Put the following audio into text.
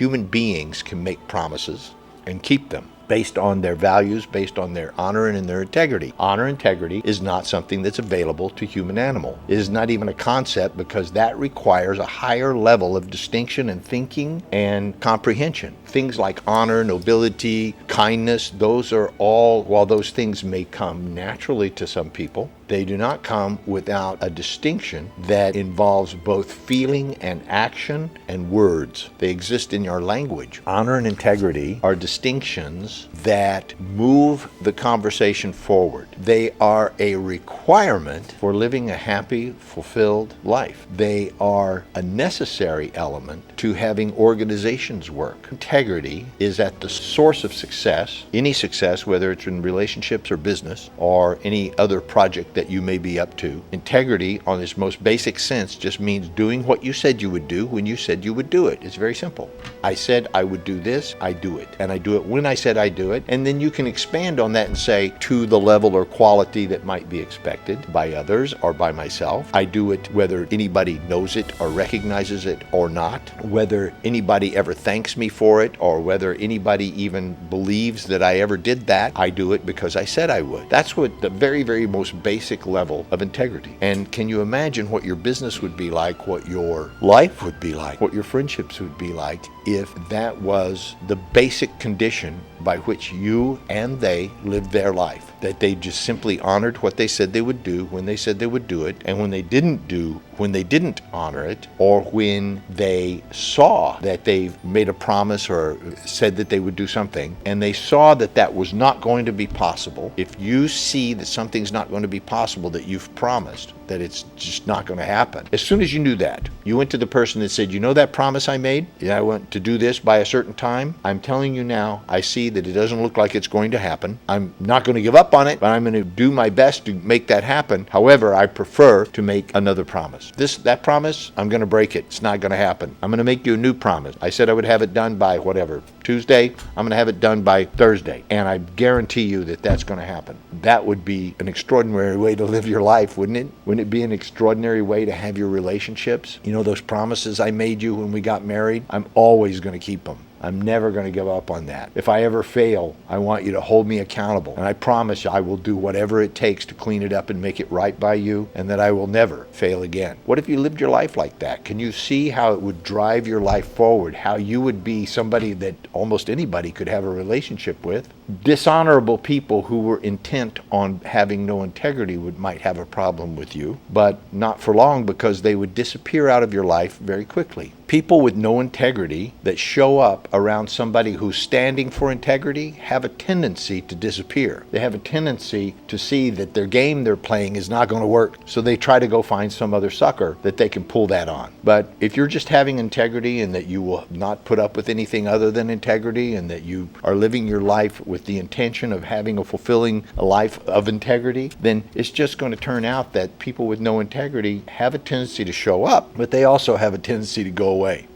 human beings can make promises and keep them based on their values, based on their honor and in their integrity. Honor and integrity is not something that's available to human animal. It is not even a concept because that requires a higher level of distinction and thinking and comprehension. Things like honor, nobility, kindness, those are all, while those things may come naturally to some people, they do not come without a distinction that involves both feeling and action and words. They exist in your language. Honor and integrity are distinctions that move the conversation forward. They are a requirement for living a happy, fulfilled life. They are a necessary element to having organizations work. Integrity is at the source of success, any success, whether it's in relationships or business or any other project that you may be up to. Integrity, on its most basic sense, just means doing what you said you would do when you said you would do it. It's very simple. I said I would do this, I do it. And I do it when I said I do it. And then you can expand on that and say, to the level or quality that might be expected by others or by myself. I do it whether anybody knows it or recognizes it or not, whether anybody ever thanks me for it or whether anybody even believes that I ever did that. I do it because I said I would. That's what the very, very most basic level of integrity. And can you imagine what your business would be like, what your life would be like, what your friendships would be like if that was the basic condition by which you and they lived their life? That they just simply honored what they said they would do when they said they would do it, and when they didn't honor it, or when they saw that they made a promise or said that they would do something, and they saw that that was not going to be possible. If you see that something's not going to be possible that you've promised, that it's just not going to happen. As soon as you knew that, you went to the person that said, you know that promise I made? I want to do this by a certain time. I'm telling you now, I see that it doesn't look like it's going to happen. I'm not going to give up on it, but I'm going to do my best to make that happen. However, I prefer to make another promise. That promise, I'm going to break it. It's not going to happen. I'm going to make you a new promise. I said I would have it done by whatever, Tuesday. I'm going to have it done by Thursday. And I guarantee you that that's going to happen. That would be an extraordinary way to live your life, wouldn't it? Wouldn't it be an extraordinary way to have your relationships? You know, those promises I made you when we got married, I'm always going to keep them. I'm never going to give up on that. If I ever fail, I want you to hold me accountable. And I promise you, I will do whatever it takes to clean it up and make it right by you, and that I will never fail again. What if you lived your life like that? Can you see how it would drive your life forward? How you would be somebody that almost anybody could have a relationship with? Dishonorable people who were intent on having no integrity might have a problem with you, but not for long, because they would disappear out of your life very quickly. People with no integrity that show up around somebody who's standing for integrity have a tendency to disappear. They have a tendency to see that their game they're playing is not going to work, so they try to go find some other sucker that they can pull that on. But if you're just having integrity and that you will not put up with anything other than integrity, and that you are living your life with the intention of having a fulfilling life of integrity, then it's just going to turn out that people with no integrity have a tendency to show up, but they also have a tendency to go away.